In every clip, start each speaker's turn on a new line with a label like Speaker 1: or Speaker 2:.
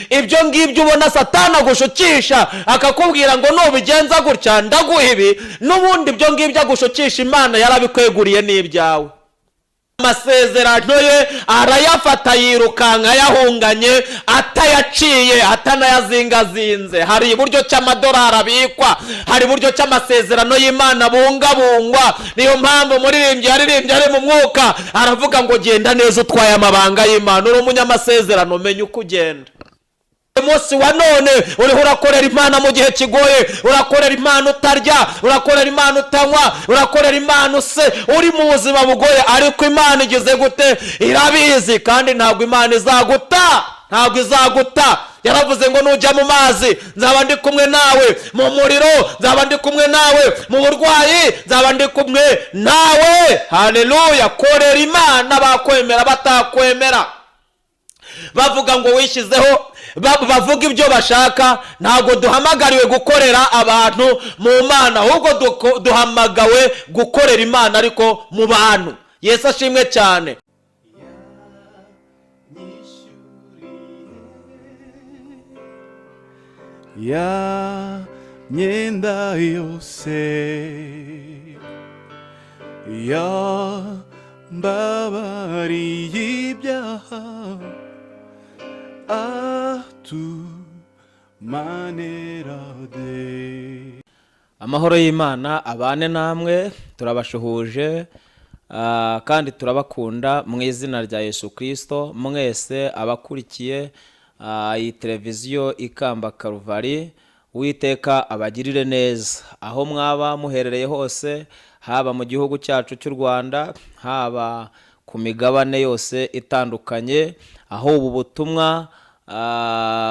Speaker 1: ibyo ngibyo ubona Satani agushukisha akakubwira ngo nubigenza gutya ndaguha ibi, n'ubundi ibyo ngibyo agushukisha Imana yarabikweguriye n'ibyawe. Amasezerano ye arayafata yirukanka yahunganye atayaciye atanayazingazinze. Hari iburyo cy'amadolari abikwa, hari iburyo cy'amasezerano y'Imana bungabungwa. Niyo mpamvu muririmbyi yaririmbye ari mu mwuka aravuga ngo genda neza utwaye amabanga y'Imana, uri umunyamasezerano menya uko ugenda. Umunsi wa none uriho urakorera Imana mu gihe kigoye, urakorera Imana utarya, urakorera Imana utanywa, urakorera Imana uri mu buzima bugoye, ariko Imana igeze gute? Irabizi, kandi ntabwo Imana izaguta. Yaravuze ngo nujya mu mazi nzaba ndi kumwe nawe, mu muriro nzaba ndi kumwe nawe, mu burwayi nzaba ndi kumwe nawe. Haleluya! Korera Imana, bakwemera batakwemera, bavuga ngo wishyizeho, bavuga ibyo bashaka. Ntabwo duhamagariwe gukorera abantu mu Mana, ahubwo duhamagawe gukorera Imana ariko mu bantu. Yesu ashimwe cyane.
Speaker 2: Ya myenda yose ya mbabariye ibyaha atumanerade.
Speaker 1: Amahoro y'Imana abane namwe, turabashuhuje kandi turabakunda mu izina rya Yesu Kristo. Mwese abakurikiye iyi televiziyo ikamba Karuvari, Uwiteka abagirire neza aho mwaba muherereye hose, haba mu gihugu cyacu cy'u Rwanda, haba ku migabane yose itandukanye, aho ubu butumwa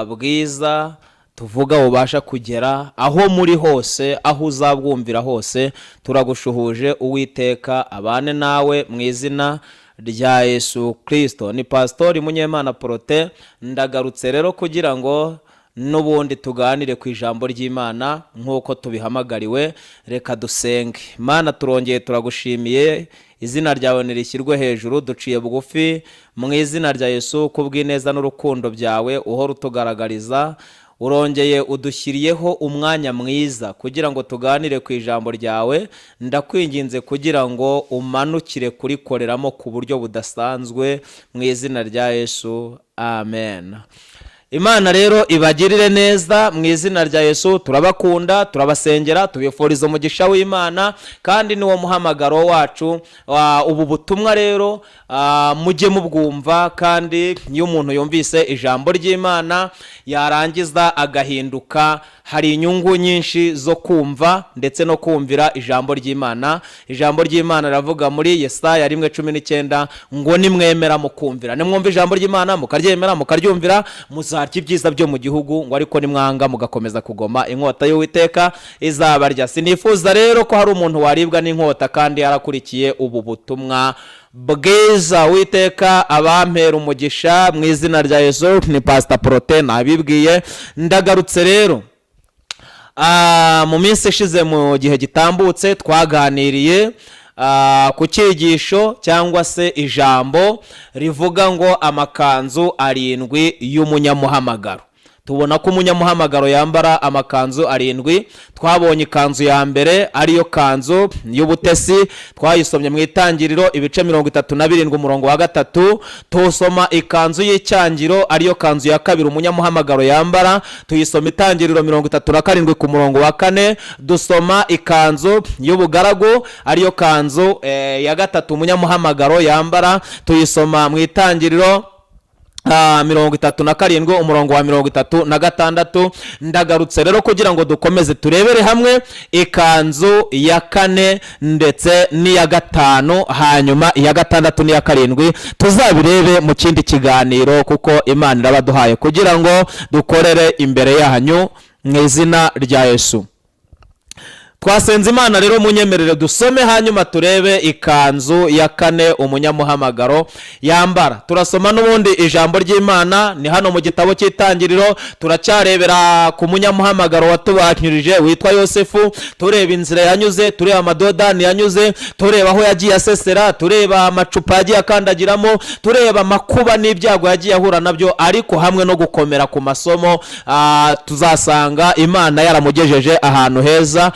Speaker 1: bwiza tuvuga bubasha kugera, aho muri hose, aho uzabwumvira hose, turagushuhuje. Uwiteka abane nawe mu izina rya Yesu Kristo. Ni Pastor Umunyamahamagaro Protais, ndagarutse rero kugira ngo n'ubundi tuganire ku ijambo ry'Imana nk'uko tubihamagariwe. Reka dusenge. Mana, turongeye turagushimiye, izina ryawe nirishyirwe hejuru, duciye bugufi mu izina rya Yesu kubw'ineza n'urukundo byawe uhora utugaragariza. Urongeye udushyiriyeho umwanya mwiza kugira ngo tuganire ku ijambo ryawe. Ndakwinginze kugira ngo umanukire kurikoreramo ku buryo budasanzwe mu izina rya Yesu, amen. Imana rero ibagirire neza mu izina rya Yesu. Turabakunda, turabasengera, tubifuriza umugisha w'Imana, kandi niwo muhamagaro wacu. Ubu butumwa rero mujye mubwumva, kandi iyo umuntu yumvise ijambo ry'Imana yarangiza agahinduka, hari inyungu nyinshi zo kumva ndetse no kumvira ijambo ry'Imana. Ijambo ry'Imana ravuga muri Yesaya 1:19 ngo nimwemera mukumvira, nimwumva ijambo ry'Imana mukaryemera mukaryumvira, muzarya ibyiza byo mu gihugu, ngo ariko nimwanga mugakomeza kugoma, inkota y'Uwiteka izabarya. Sinifuza rero ko hari umuntu waribwa n'inkota kandi yarakurikiye ubu butumwa bwiza. Uwiteka abampera umugisha mu izina rya Yesu. Ni Pastor Protais nabibwiye. Ndagarutse rero, mu minsi ishize mu gihe gitambutse twaganiriye ku cyigisho cyangwa se ijambo rivuga ngo amakanzu 7 y'umunyamuhamagaro. Tubona ko umunyamuhamagaro yambara amakanzu 7. Twabonye ikanzu ya mbere ariyo kanzu y'ubutesi, twayisomye mu Itangiriro ibice 37 umurongo wa 3. Tusoma ikanzu y'icyangiro ariyo kanzu ya kabiri umunyamuhamagaro yambara, tuyisoma Itangiriro 37 ku murongo wa 4. Dusoma ikanzu y'ubugaragu ariyo kanzu ya gatatu umunyamuhamagaro yambara, tuyisoma mu Itangiriro 37 umurongo wa 36. Ndagarutse rero kugira ngo dukomeze turebere hamwe ikanzu ya 4 ndetse n'iya 5, hanyuma iya 6 n'iya 7 tuzabirebe mu kindi kiganiro, kuko Imana irabaduhaye kugira ngo dukorere imbere yanyu mu izina rya Yesu. twasenze Imana rero munyemerere dusome hanyuma turebe ikanzu ya 4 umunyamuhamagaro yambara. Turasoma n'ubundi ijambo ry'Imana ni hano mu gitabo cy'Itangiriro, turacyarebera ku munyamuhamagaro watubanyirije witwa Yosefu, tureba inzira yanyuze, tureba amadodani yanyuze, tureba aho yagiye asesera, tureba amacupa yagiye akandagiramo, tureba makuba n'ibyago yagiye ahura nabyo, ariko hamwe no gukomera ku masomo tuzasanga Imana yaramugejeje ahantu heza.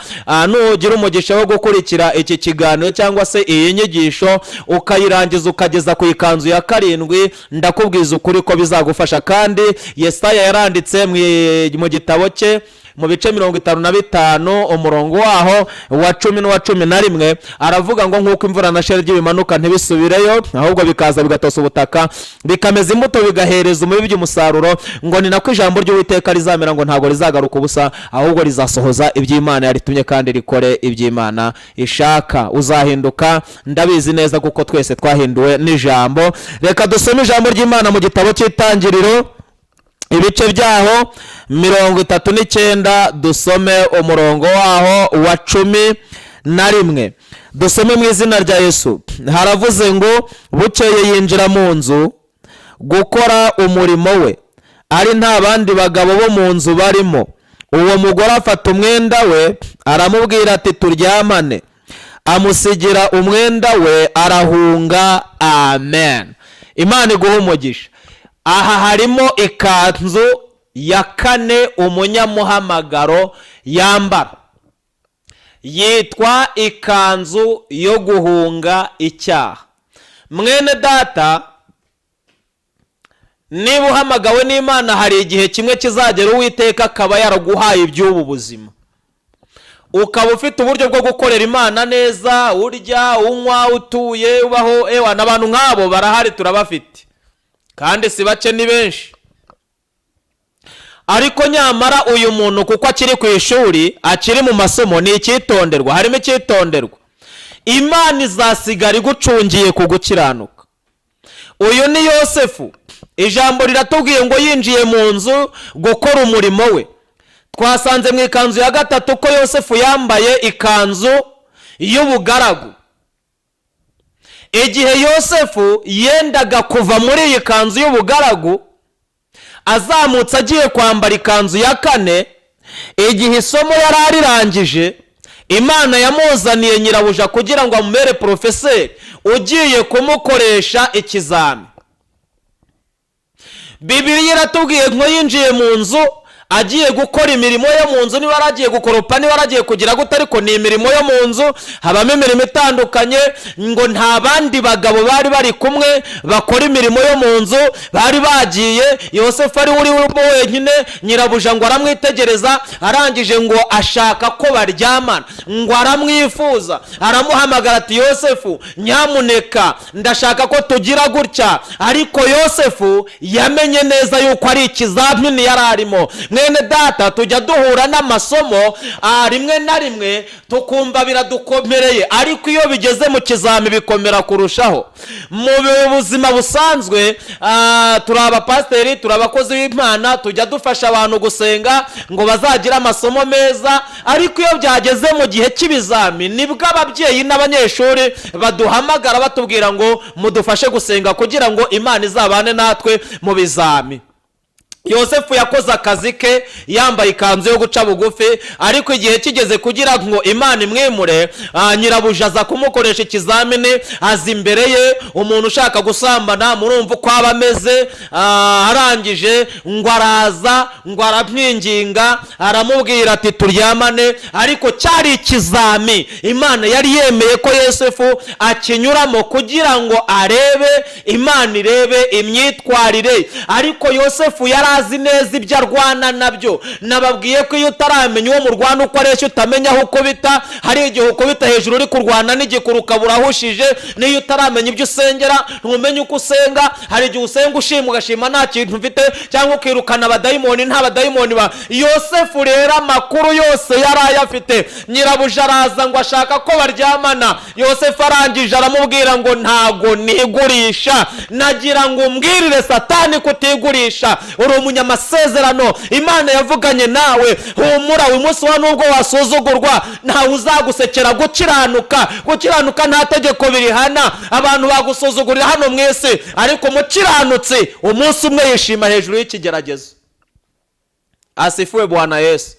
Speaker 1: Nugira umugisha wo gukurikira iki kiganiro cyangwa se iyi nyigisho ukayirangiza ukageza ku ikanzu ya 7, ndakubwiza ukuri ko bizagufasha. Kandi Yesaya yaranditse mu gitabo cye mu bice 55 umurongo waho wa 10 n'uwa 11 aravuga ngo nk'uko imvura na shelegi bimanuka ntibisubireyo ahubwo bikaza bigatosa ubutaka bikameza imbuto bigahereza umubibyi umusaruro, ngo ni nako ijambo ry'Uwiteka rizamera ngo ntago rizagaruka ubusa ahubwo rizasohoza iby'Imana yaritumye kandi rikore iby'Imana ishaka. Uzahinduka ndabizi neza kuko twese twahinduwe n'ijambo. Reka dusome ijambo ry'Imana mu gitabo cy'Itangiriro ibice byaho 39, dusome umurongo waho wa 11. Dusome mu izina rya Yesu. Haravuze ngo bukeye yinjira mu nzu gukora umurimo we, ari nta bandi bagabo bo mu nzu barimo. Uwo mugore afata umwenda we aramubwira ati turyamane, amusigira umwenda we arahunga. Amen. Imana iguhe umugisha. Aha harimo ikanzu ya 4 umunyamuhamagaro yambara, yitwa ikanzu yo guhunga icyaha. Mwene data, niba uhamagawe n'Imana hari igihe kimwe kizagera Uwiteka akaba yaraguhaye iby'ubu buzima, ukaba ufite uburyo bwo gukorera Imana neza, urya unywa utuye ubaho. N'abantu nk'abo barahari, turabafite kandi si bake, ni benshi. Ariko nyamara uyu muntu kuko akiri ku ishuri, akiri mu masomo, ni icyitonderwa, harimo icyitonderwa. Imana izasigara igucungiye ku gukiranuka. Uyu ni Yosefu. Ijambo riratubwiye ngo yinjiye mu nzu gukora umurimo we. Twasanze mu ikanzu ya 3 ko Yosefu yambaye ikanzu y'ubugaragu. Igihe Yosefu yendaga kuva muri iyi kanzu y'ubugaragu, azamutse agiye kwambara ikanzu ya 4, igihe isomo yari arirangije, Imana yamuzaniye nyirabuja kugira ngo amubere profeseri ugiye kumukoresha ikizami. Bibiliya iratubwiye ngo yinjiye mu nzu agiye gukora imirimo yo mu nzu. Niba aragiye gukoropa, niba aragiye kugira gute, ariko ni imirimo yo mu nzu, habamo imirimo itandukanye. Ngo nta bandi bagabo bari bari kumwe bakora imirimo yo mu nzu, bari bagiye. Yosefu ari urimo wenyine, nyirabuja ngo aramwitegereza, arangije ngo ashaka ko baryamana, ngo aramwifuza, aramuhamagara ati Yosefu, nyamuneka ndashaka ko tugira gutya. Ariko Yosefu yamenye neza yuko ari ikizamini yari arimo. Mwene data, tujya duhura n'amasomo rimwe na rimwe tukumva biradukomereye, ariko iyo bigeze mu kizami bikomera kurushaho. Mu buzima busanzwe turi abapasiteri, turi abakozi b'Imana, tujya dufasha abantu gusenga ngo bazagira amasomo meza, ariko iyo byageze mu gihe cy'ibizami nibwo ababyeyi n'abanyeshuri baduhamagara batubwira ngo mudufashe gusenga kugira ngo Imana izabane natwe mu bizami. Yosefu yakoze akazi ke yambaye ikanzu yo guca bugufi, ariko igihe kigeze kugira ngo Imana imwimure, nyirabuja aza kumukoresha ikizamini. Aza imbere ye umuntu ushaka gusambana, murumva uko aba ameze. Arangije ngo araza, ngo aramwinginga, aramubwira ati turyamane. Ariko cyari ikizami Imana yari yemeye ko Yosefu akinyuramo kugira ngo arebe, Imana irebe imyitwarire. Ariko Yosefu yari azi neza ibyo arwana nabyo. Nababwiye ko iyo utaramenya uwo murwana uko areshya utamenya aho ukubita. Hari igihe ukubita hejuru uri kurwana n'igikuru ukabura ahushije. Niyo utaramenya ibyo usengera ntumenye uko usenga. Hari igihe usenga ushima ugashima nta kintu mfite, cyangwa ukirukana abadayimoni nta badayimoni ba. Yosefu rero amakuru yose yari ayafite. Nyirabuja araza ngo ashaka ko baryamana. Yosefu arangije aramubwira ngo ntago nigurisha, nagira ngo umbwirire Satani kutigurisha. Uri umunyamasezerano, Imana yavuganye nawe. Humura, uyu munsi wa nubwo wasuzugurwa ntawe uzagusekera. Gukiranuka nta tegeko birihana. Abantu bagusuzugurira hano mu isi, ariko umukiranutsi umunsi umwe yishima hejuru y'ikigeragezo. Asifiwe Bwana Yesu.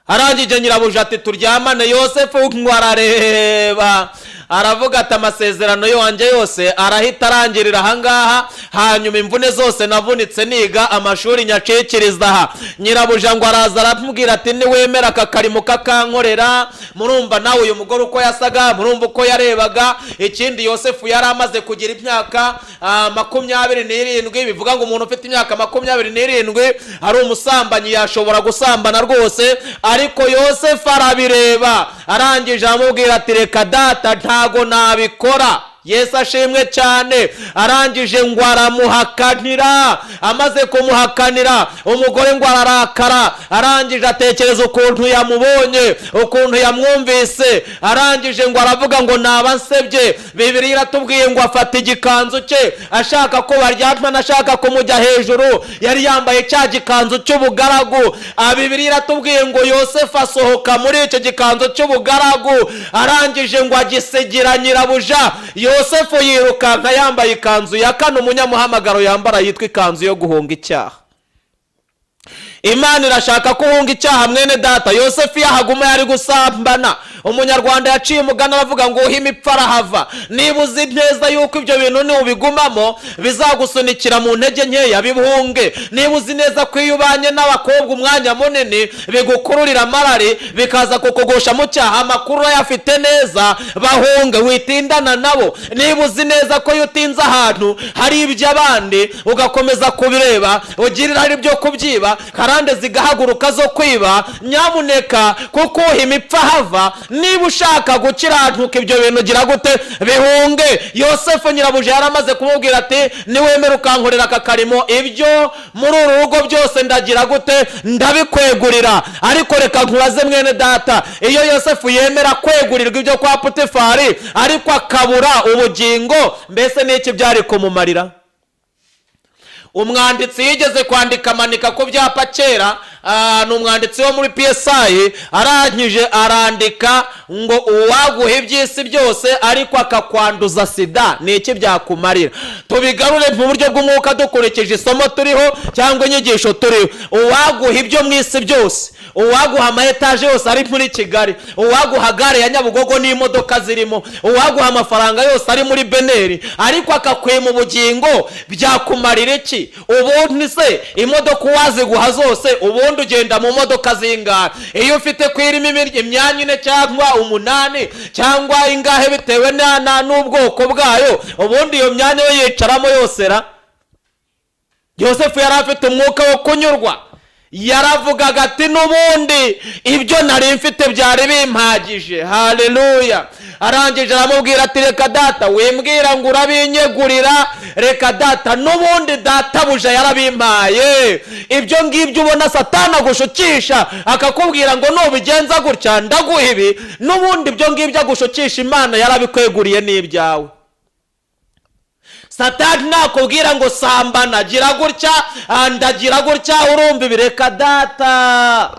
Speaker 1: Arangije nyirabuja ati turyamane. Yosefu ngo arareba, aravuga ati amasezerano yanjye yose arahita arangirira ahangaha, hanyuma imvune zose navunitse niga amashuri nyacikiriza aha. Nyirabuja ngo araza aramubwira ati niwemera aka karimo kakankorera. Murumva nawe uyu mugore uko yasaga, murumva uko yarebaga. Ikindi Yosefu yari amaze kugira imyaka 27. Bivuga ngo umuntu ufite imyaka 27 ari umusambanyi, yashobora gusambana rwose. Ariko Yosefu arabireba, arangije amubwira ati reka data ntago nabikora. Yesu ashimwe cyane. Arangije ngo aramuhakanira. Amaze kumuhakanira, umugore ngo ararakara. Arangije atekereza ukuntu yamubonye, ukuntu yamwumvise. Arangije ngo aravuga ngo naba nsebye. Bibiliya iratubwiye ngo afata igikanzu cye ashaka ko baryamana, ashaka kumujya hejuru. Yari yambaye cya gikanzu cy'ubugaragu. Bibiliya iratubwiye ngo Yosefu asohoka muri icyo gikanzu cy'ubugaragu. Arangije ngo agisigira nyirabuja. Yosefu yirukanka yambaye ikanzu ya kane Umunyamahamagaro yambara, yitwa ikanzu yo guhunga icyaha. Imana irashaka ko uhunga icyaha mwene data. Yosefu yahaguma yari gusambana. Umunyarwanda yaciye umugani aravuga ngo uhima ipfa arahava. Niba uzi neza yuko ibyo bintu niubigumamo bizagusunikira mu ntege nkeya, bihunge. Niba uzi neza ko iyo ubanye n'abakobwa umwanya munini bigukururira amarari, bikaza kukugusha mu cyaha, amakuru yafite neza, bahunge, witindana nabo. Niba uzi neza ko iyo utinze ahantu hari iby'abandi ugakomeza kubireba, ugirira hari ibyo kubyiba, karande zigahaguruka zo kwiba, nyamuneka kuko uhima ipfa hava. Niba ushaka gukiranuka ibyo bintu gira gute? Bihunge. Yosefu nyirabuja yaramaze kumubwira ati niwemera ukankorera aka karimo, ibyo muri uru rugo byose ndagira gute? Ndabikwegurira. Ariko reka nkubaze mwene data, iyo Yosefu yemera kwegurirwa ibyo kwa Potifari ariko akabura ubugingo, mbese n'iki byari kumumarira? Umwanditsi yigeze kwandika amanika ku byapa kera, ni umwanditsi wo muri PSI. Arangije arandika ngo uwaguha iby'isi byose ariko akakwanduza sida, ni iki byakumarira? Tubigarure mu buryo bw'umwuka dukurikije isomo turiho cyangwa inyigisho turiho. Uwaguha ibyo mu isi byose, uwaguha amaetaje yose ari muri Kigali, uwaguha gare ya Nyabugogo n'imodoka zirimo, uwaguha amafaranga yose ari muri Beneri, ariko akakwima ubugingo, byakumarira iki? Ubundi se imodoka waziguha zose, ubundi ugenda mu modoka zingahe? Iyo ufite kwirimo imyanya 4 cyangwa 8 cyangwa ingahe bitewe n'ubwoko bwayo, ubundi iyo myanya yo yicaramo yose ra? Yosefu yari afite umwuka wo kunyurwa. Yaravugaga ati n'ubundi ibyo nari mfite byari bimpagije. Haleluya. Arangije aramubwira ati reka data wimbwira ngo urabinyegurira, reka data n'ubundi databuja yarabimpaye. Ibyo ngibyo ubona Satani agushukisha akakubwira ngo nubigenza gutya ndaguha ibi, n'ubundi ibyo ngibyo agushukisha Imana yarabikweguriye n'ibyawe. Satani nakubwira ngo sambana gira gutya ndagira gutya, urumva bireka data.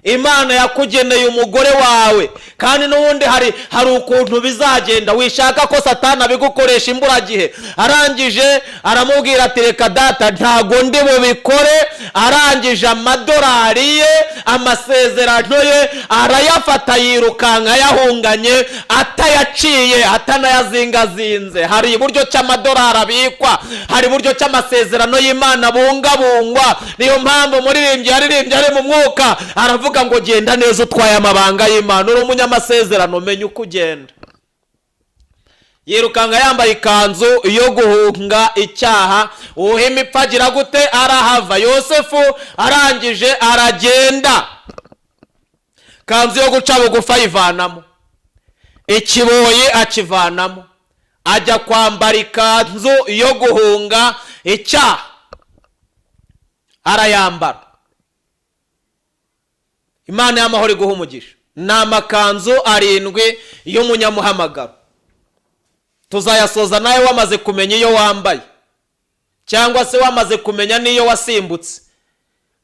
Speaker 1: Imana yakugeneye umugore wawe, kandi n'ubundi hari ukuntu bizagenda. Wishaka ko Satani abigukoresha imburagihe. Arangije aramubwira ati reka data ntago ndi bubikore. Arangije amadolari ye, amasezerano ye arayafata, yirukanka yahunganye, atayaciye, atanayazingazinze. Hari iburyo cy'amadolari abikwa, hari iburyo cy'amasezerano y'Imana bungabungwa. Niyo mpamvu muririmbyi yaririmbye ari mu mwuka aravuga ngo genda neza utwaye amabanga y'Imana. Uri umunyamasezerano, menya uko ugenda. Yirukanga yambaye ikanzu yo guhunga icyaha, uhima ipfa agira gute? Arahava. Yosefu arangije aragenda, kanzu yo guca bugufi ayivanamo, ikiboyi akivanamo, ajya kwambara ikanzu yo guhunga icyaha, arayambara. Imana y'amahoro iguha umugisha. Ni amakanzu 7 y'Umunyamahamagaro. Tuzayasoza nawe wamaze kumenya iyo wambaye, cyangwa se wamaze kumenya niyo wasimbutse.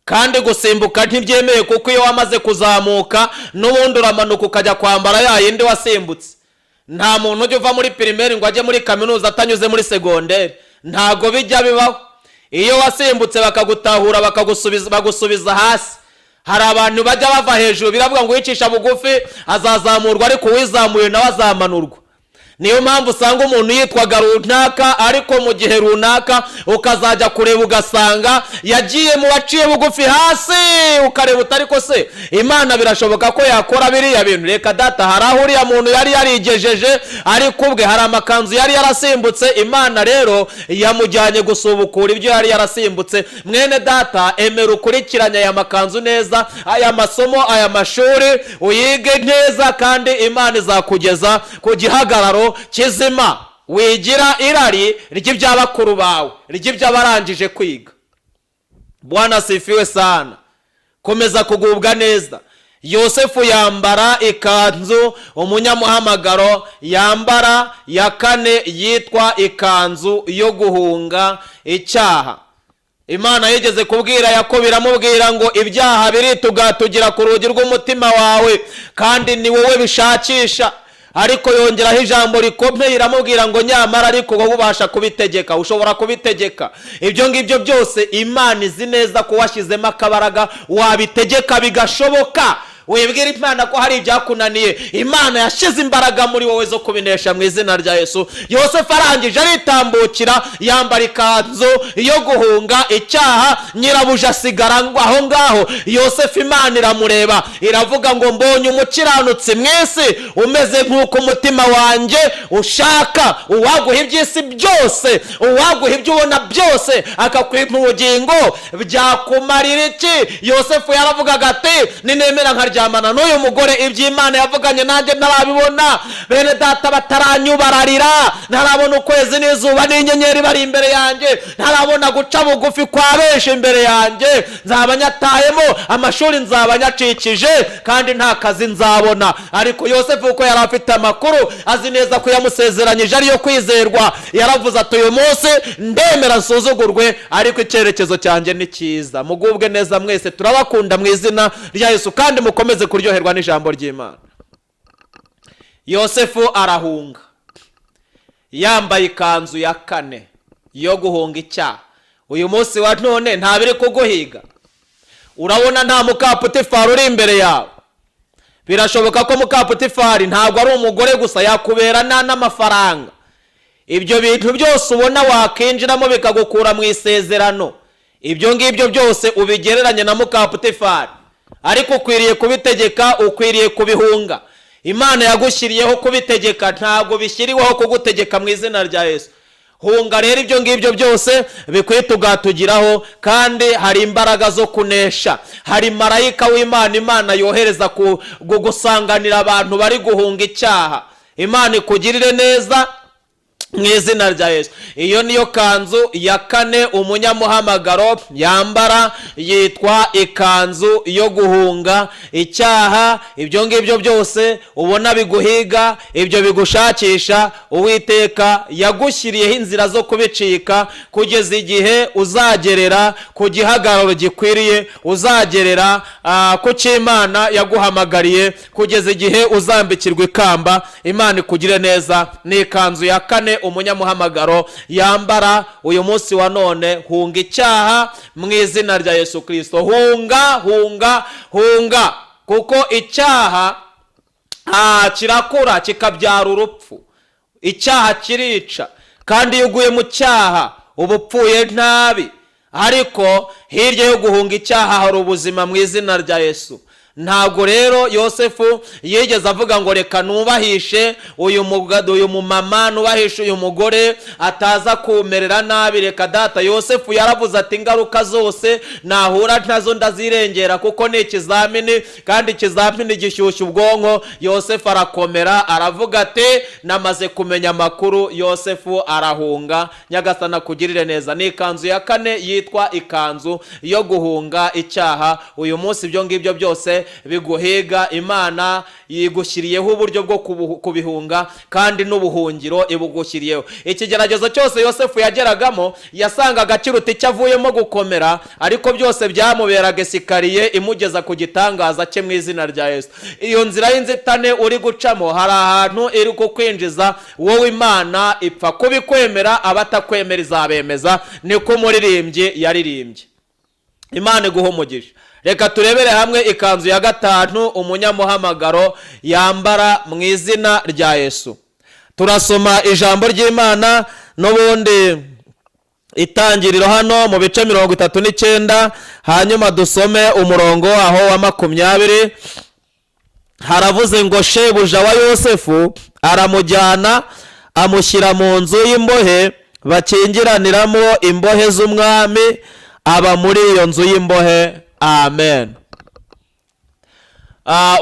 Speaker 1: kandi gusimbuka ntibyemeye, kuko iyo wamaze kuzamuka n'ubundi uramanuka ukajya kwambara ya yindi wasimbutse. nta muntu ujya uva muri pirimeri ngo ajye muri kaminuza atanyuze muri segonderi, ntago bijya bibaho. iyo wasimbutse bakagutahura bagusubiza hasi. hari abantu bajya bava hejuru, biravuga ngo uwicisha bugufi azazamurwa, ariko uwizamuye nawe azamanurwa. niyo mpamvu usanga umuntu yitwaga runaka, ariko mu gihe runaka ukazajya kureba ugasanga yagiye mu baciye bugufi hasi, ukareba utari ko se Imana birashoboka ko yakora biriya bintu. reka data, hari aho uriya muntu yari yarigejeje, ariko ubwe hari amakanzu yari yarasimbutse, Imana rero yamujyanye gusubukura ibyo yari yarasimbutse. mwene data, emera ukurikiranye aya makanzu neza, aya masomo, aya mashuri uyige neza, kandi Imana izakugeza ku gihagararo kizima. wigira irari ry'iby'abakuru bawe, ry'iby'abarangije kwiga. Bwana sifiwe sana. komeza kugubwa neza. Yosefu yambara ikanzu Umunyamahamagaro yambara ya kane, yitwa ikanzu yo guhunga icyaha. Imana yigeze kubwira Yakobo, iramubwira ngo ibyaha biritugatugera ku rugi rw'umutima wawe, kandi ni wowe bishakisha. ariko yongeraho ijambo rikomeye, iramubwira ngo nyamara ariko wowe ubasha kubitegeka, ushobora kubitegeka. ibyo ngibyo byose Imana izi neza ko washyizemo akabaraga, wabitegeka bigashoboka. wibwira Imana ko hari ibyakunaniye, Imana yashyize imbaraga muri wowe zo kubinesha mu izina rya Yesu. Yosefu arangije aritambukira, yambara ikanzu yo guhunga icyaha, nyirabuja asigara aho ngaho. Yosefu Imana iramureba, iravuga ngo mbonye umukiranutsi mwese umeze nk'uko umutima wanjye ushaka. uwaguha iby'isi byose, uwaguha ibyo ubona byose, akakwima ubugingo, byakumarira iki? Yosefu yaravugaga ati ninemera nkaryamana n'uyu mugore, iby'Imana yavuganye nanjye ntarabibona. bene data bataranyubararira, ntarabona ukwezi n'izuba n'inyenyeri bari imbere yanjye, ntarabona guca bugufi kwa benshi imbere yanjye. nzaba nyatahemo, amashuri nzaba nyacikije, kandi nta kazi nzabona. ariko Yosefu uko yari afite amakuru, azi neza ko yamusezeranyije ariyo kwizerwa, yaravuze ati uyu munsi ndemera nsuzugurwe, ariko icyerekezo cyanjye ni cyiza. mugubwe neza mwese, turabakunda mu izina rya Yesu, kandi mukomeze kuryoherwa n'ijambo ry'Imana. Yosefu arahunga yambaye ikanzu ya kane yo guhunga icyaha. uyu munsi wa none nta biri kuguhiga. urabona nta mukaputifari uri imbere yawe. birashoboka ko mukaputifari ntabwo ari umugore gusa, yakubera n'amafaranga. ibyo bintu byose ubona wakinjiramo bikagukura mu isezerano, ibyo ngibyo byose ubigereranye na mukaputifari, ariko ukwiriye kubitegeka, ukwiriye kubihunga. Imana yagushyiriyeho kubitegeka, ntabwo bishyiriweho kugutegeka mu izina rya Yesu. hunga rero ibyo ngibyo byose bikwiye tugatugiraho, kandi hari imbaraga zo kunesha. hari marayika w'Imana Imana yohereza gusanganira abantu bari guhunga icyaha. Imana ikugirire neza mu izina rya Yesu. iyo niyo kanzu ya kane Umunyamahamagaro yambara, yitwa ikanzu yo guhunga icyaha. ibyo ngibyo byose ubona biguhiga, ibyo bigushakisha, Uwiteka yagushyiriyeho inzira zo kubicika, kugeza igihe uzagerera ku gihagararo gikwiriye, uzagerera ku cy'Imana yaguhamagariye, kugeza igihe uzambikirwa ikamba. Imana ikugire neza. ni ikanzu ya kane Umunyamahamagaro yambara uyu munsi wa none. hunga icyaha mu izina rya Yesu Kristo. hunga, kuko icyaha kirakura kikabyara urupfu. icyaha kirica, kandi iyo uguye mu cyaha uba upfuye nabi. ariko hirya yo guhunga icyaha hari ubuzima mu izina rya Yesu. ntabwo rero Yosefu yigeze avuga ngo reka nubahishe uyu mumama, nubahishe uyu mugore ataza kumerera nabi. reka data, Yosefu yaravuze ati ingaruka zose nahura nazo ndazirengera, kuko ni ikizamini, kandi ikizamini gishyushya ubwonko. Yosefu arakomera, aravuga ati namaze kumenya amakuru. Yosefu arahunga. Nyagasana kugirire neza. ni ikanzu ya kane yitwa ikanzu yo guhunga icyaha. uyu munsi ibyo ngibyo byose byawe biguhiga, Imana yigushyiriyeho uburyo bwo kubihunga, kandi n'ubuhungiro ibugushyiriyeho. Ikigeragezo cyose Yosefu yageragamo yasangaga kiruta icyo avuyemo gukomera, ariko byose byamuberaga esikariye imugeza ku gitangaza cye mu izina rya Yesu. Iyo nzira y'inzitane uri gucamo hari ahantu iri kukwinjiza, wowe Imana ipfa kubikwemera, abatakwemera izabemeza, niko umuririmbyi yaririmbye. Imana iguha umugisha. Reka turebere hamwe ikanzu ya gatanu umunyamuhamagaro yambara mu izina rya Yesu. Turasoma ijambo ry'Imana n'ubundi itangiriro hano mu bice 39, hanyuma dusome umurongo aho wa 20. Haravuze ngo shebuja wa Yosefu aramujyana amushyira mu nzu y'imbohe bakingiraniramo imbohe z'umwami, aba muri iyo nzu y'imbohe. Amen.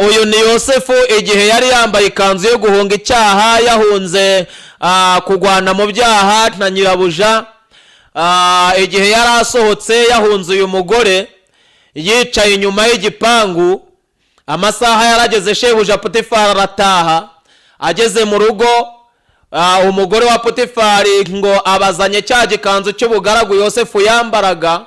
Speaker 1: Uyu ni Yosefu igihe yari yambaye ikanzu yo guhunga icyaha, yahunze kugwana mu byaha na nyirabuja. Igihe yari asohotse yahunze uyu mugore, yicaye inyuma y'igipangu. Amasaha yarageze, shebuja Potifari arataha. Ageze mu rugo, umugore wa Potifari ngo abazanye cya gikanzu cy'ubugaragu Yosefu yambaraga,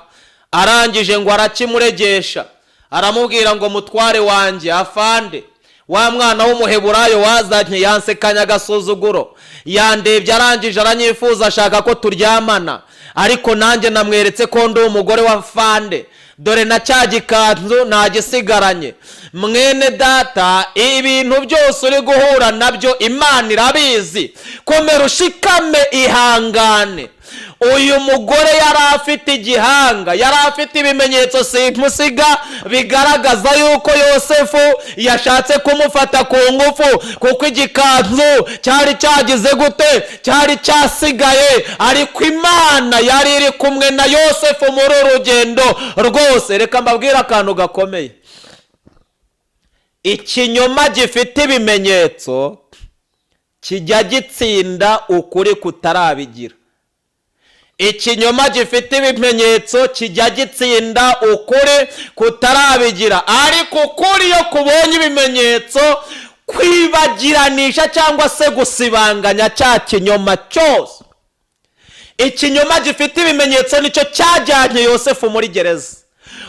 Speaker 1: arangije ngo arakimuregesha. Aramubwira ngo mutware wanjye afande, wa mwana w'umuheburayo wazanye yansekanya agasuzuguro, yandebye arangije aranyifuza ashaka ko turyamana, ariko nanjye namweretse ko ndi umugore wa fande, dore na cya gikanzu ntagisigaranye. Mwene data, ibintu byose uri guhura nabyo Imana irabizi, komera ushikame ihangane. Uyu mugore yari afite igihanga, yari afite ibimenyetso simusiga bigaragaza yuko Yosefu yashatse kumufata ku ngufu, kuko igikanzu cyari cyagize gute, cyari cyasigaye, ariko Imana yari iri kumwe na Yosefu muri urugendo rwose. Reka mbabwire akantu gakomeye, ikinyoma gifite ibimenyetso kijya gitsinda ukuri kutarabigira. Ikinyoma gifite ibimenyetso kijya gitsinda ukuri kutarabigira, ariko ukuri iyo kubonye ibimenyetso kwibagiranisha cyangwa se gusibanganya cya kinyoma cyose. Ikinyoma gifite ibimenyetso nicyo cyajyanye Yosefu muri gereza.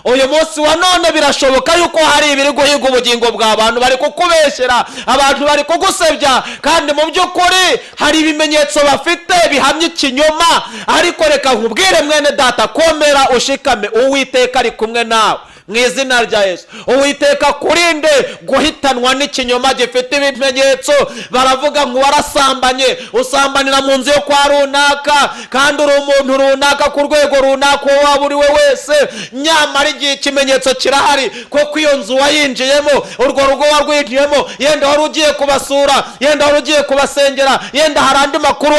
Speaker 1: Uyu munsi wa none birashoboka yuko hari ibiri guhiga ubugingo bw'abantu, bari kukubeshyera, abantu bari kugusebya, kandi mu by'ukuri hari ibimenyetso bafite bihamya ikinyoma. Ariko reka nkubwire mwene data, komera ushikame, Uwiteka ari kumwe nawe mu izina rya Yesu. Uwiteka kurinde guhitanwa n'ikinyoma gifite ibimenyetso. Baravuga ngo warasambanye, usambanira mu nzu yo kwa runaka, kandi uri umuntu runaka ku rwego runaka uwo waba uri we wese, nyamara igihe ikimenyetso kirahari kuko iyo nzu wayinjiyemo, urwo rugo warwinjiyemo, yenda wari ugiye kubasura, yenda wari ugiye kubasengera, yenda hari andi makuru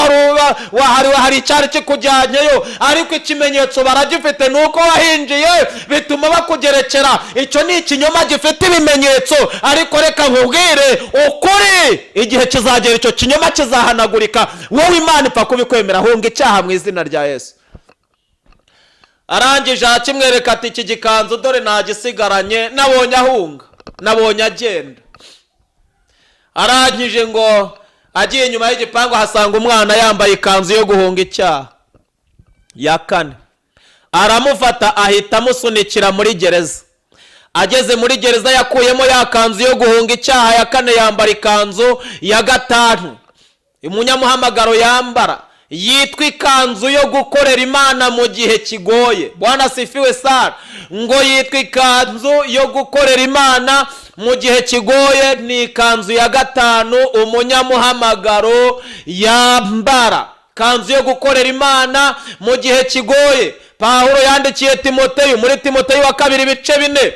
Speaker 1: hari icyari kikujyanyeyo, ariko ikimenyetso baragifite, nuko wahinjiye bituma bakugerekera. Icyo ni ikinyoma gifite ibimenyetso. Ariko reka nkubwire ukuri, igihe kizagera icyo kinyoma kizahanagurika, wowe Imana ipfa kubikwemera. Hunga icyaha mu izina rya Yesu. Arangije akimwereka ati iki gikanzu dore ntagisigaranye, nabonye ahunga, nabonye agenda. Arangije ngo agiye inyuma y'igipangu hasanga umwana yambaye ikanzu yo guhunga icyaha ya 4. Aramufata ahita amusunikira muri gereza. Ageze muri gereza yakuyemo ya kanzu yo guhunga icyaha ya 4, yambara ikanzu ya 5 umunyamuhamagaro yambara, yitwa ikanzu yo gukorera Imana mu gihe kigoye. Bwana sifiwe sana. Ngo yitwa ikanzu yo gukorera Imana mu gihe kigoye, ni ikanzu ya 5 umunyamuhamagaro yambara, kanzu yo gukorera Imana mu gihe kigoye. Pawulo yandikiye Timoteyo muri Timoteyo wa 2 ibice 4,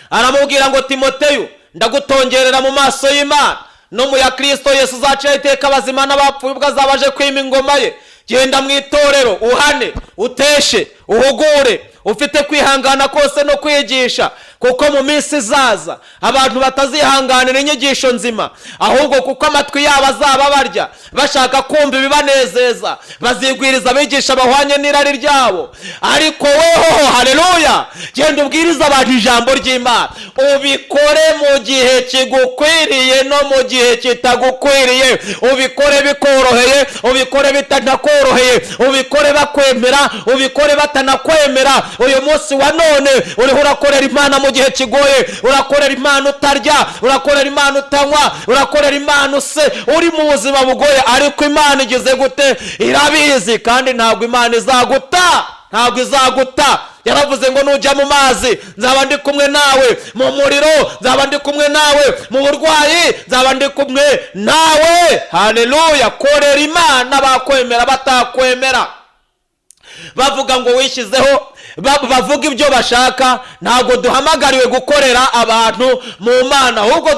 Speaker 1: aramubwira ngo Timoteyo, ndagutongerera mu maso y'Imana no mu ya Kristo Yesu uzacira iteka abazima n'abapfuye ubwo azabaje kwima ingoma ye. Genda mu itorero uhane, uteshe, uhugure, ufite kwihangana kose no kwigisha, kuko mu minsi izaza abantu batazihanganira inyigisho nzima, ahubwo kuko amatwi yabo azaba barya bashaka kumva ibibanezeza, bazigwiriza abigisha bahwanye n'irari ryabo. Ariko weho, haleluya, genda ubwiriza abantu ijambo ry'Imana, ubikore mu gihe kigukwiriye no mu gihe kitagukwiriye, ubikore bikoroheye, ubikore bitanakoroheye, ubikore bakwemera, ubikore batanakwemera. Uyu munsi wa none uriho urakorera Imana mu gihe kigoye, urakorera Imana utarya, urakorera Imana utanywa, urakorera Imana uri mu buzima bugoye, ariko Imana igize gute? Irabizi, kandi ntabwo Imana izaguta, ntabwo izaguta. Yaravuze ngo nujya mu mazi nzaba ndi kumwe nawe, mu muriro nzaba ndi kumwe nawe, mu burwayi nzaba ndi kumwe nawe. Haleluya. Korera Imana, bakwemera batakwemera, bavuga ngo wishyizeho, bavuga ibyo bashaka. Ntabwo duhamagariwe gukorera abantu mu Mana, ahubwo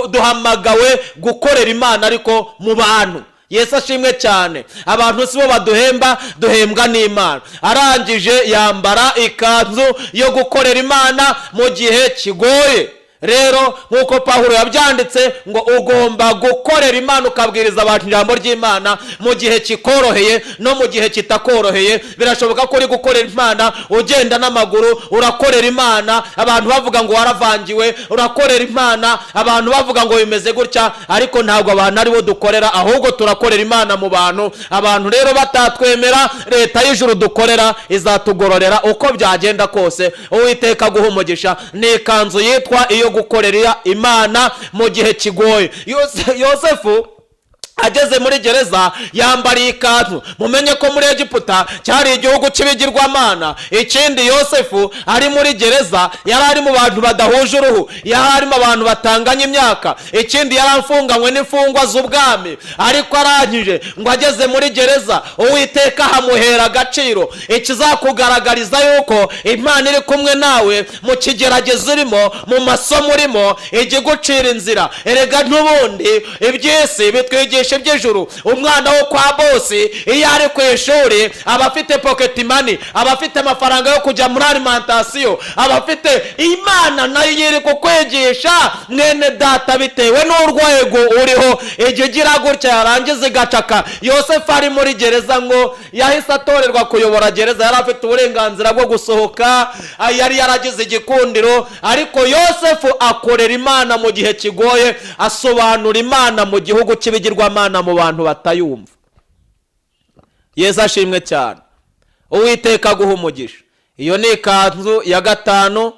Speaker 1: duhamagawe gukorera Imana ariko mu bantu. Yesu ashimwe cyane. Abantu sibo baduhemba, duhembwa n'Imana. Arangije yambara ikanzu yo gukorera Imana mu gihe kigoye. Rero nkuko Pawulo yabyanditse ngo ugomba gukorera Imana, ukabwiriza abantu ijambo ry'Imana mu gihe kikoroheye no mu gihe kitakoroheye. Birashoboka ko uri gukorera Imana ugenda n'amaguru, urakorera Imana abantu bavuga ngo waravangiwe, urakorera Imana abantu bavuga ngo bimeze gutya, ariko ntabwo abantu aribo dukorera, ahubwo turakorera Imana mu bantu. Abantu rero batatwemera, leta y'ijuru dukorera izatugororera uko byagenda kose. Uwiteka guha umugisha. Ni ikanzu yitwa iyo gukorera Imana mu gihe kigoye. Yosefu ageze muri gereza yambariye ikanzu. Mumenye ko muri Egiputa cyari igihugu cy'ibigirwamana. Ikindi, Yosefu ari muri gereza yari ari mu bantu badahuje uruhu, yari arimo abantu batanganya imyaka. Ikindi, yari afunganywe n'imfungwa z'ubwami. Ariko arangije ngo ageze muri gereza, Uwiteka hamuhera agaciro. Ikizakugaragariza yuko Imana iri kumwe nawe mu kigeragezo urimo, mu masomo urimo, igigucira inzira. Erega n'ubundi iby'isi bitwigisha iby'ijuru. Umwana wo kwa bosi iyo ari ku ishuri aba afite pocket money, aba afite amafaranga yo kujya muri alimentation, aba afite. Imana nayo iri kukwigisha mwene data bitewe n'urwego uriho. Igihe ugira gutya yarangiza igacaka. Yosefu ari muri gereza ngo yahise atorerwa kuyobora gereza, yari afite uburenganzira bwo gusohoka, yari yaragize igikundiro. Ariko Yosefu akorera Imana mu gihe kigoye, asobanura Imana mu gihugu cy'ibigirwamana mu bantu batayumva. Yesu ashimwe cyane. Uwiteka guha umugisha. Iyo ni ikanzu ya gatanu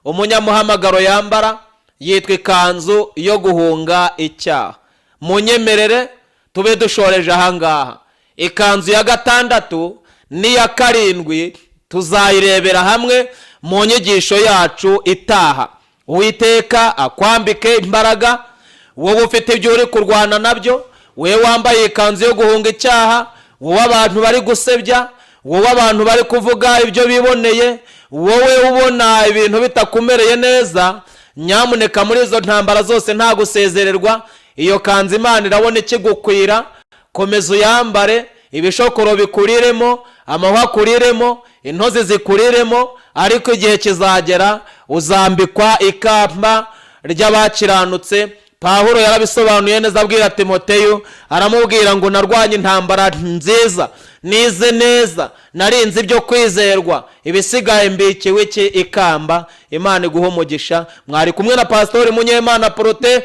Speaker 1: Umunyamahamagaro yambara, yitwa ikanzu yo guhunga icyaha. Munyemerere tube dushoreje ahangaha. Ikanzu ya gatandatu n'iya karindwi tuzayirebera hamwe mu nyigisho yacu itaha. Uwiteka akwambike imbaraga, wowe ufite ibyo uri kurwana nabyo, wowe wambaye ikanzu yo guhunga icyaha, wowe abantu bari gusebya, wowe abantu bari kuvuga ibyo biboneye, wowe ubona ibintu bitakumereye neza. Nyamuneka muri izo ntambara zose nta gusezererwa. Iyo kanzu Imana irabona ikigukwira. Komeza uyambare, ibishokoro bikuriremo, amahwa akuriremo, intozi zikuriremo, ariko igihe kizagera uzambikwa ikamba ry'abakiranutse. Pawulo yarabisobanuye neza, abwira Timoteyo, aramubwira ngo narwanye intambara nziza, nize neza, narinze ibyo kwizerwa, ibisigaye mbikiwe iki ikamba. Imana iguha umugisha. Mwari kumwe na Pastor Umunyamahanga Protais.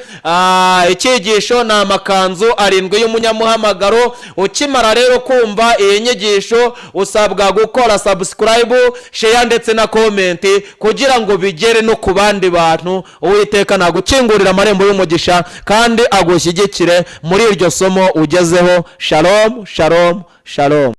Speaker 1: Icyigisho ni amakanzu arindwi y'Umunyamahamagaro. Ukimara rero kumva iyi nyigisho usabwa gukora subscribe, share ndetse na comment kugira ngo bigere no ku bandi bantu. Uwiteka nagukingurira amarembo y'umugisha kandi agushyigikire muri iryo somo ugezeho. Shalom, shalom, shalom.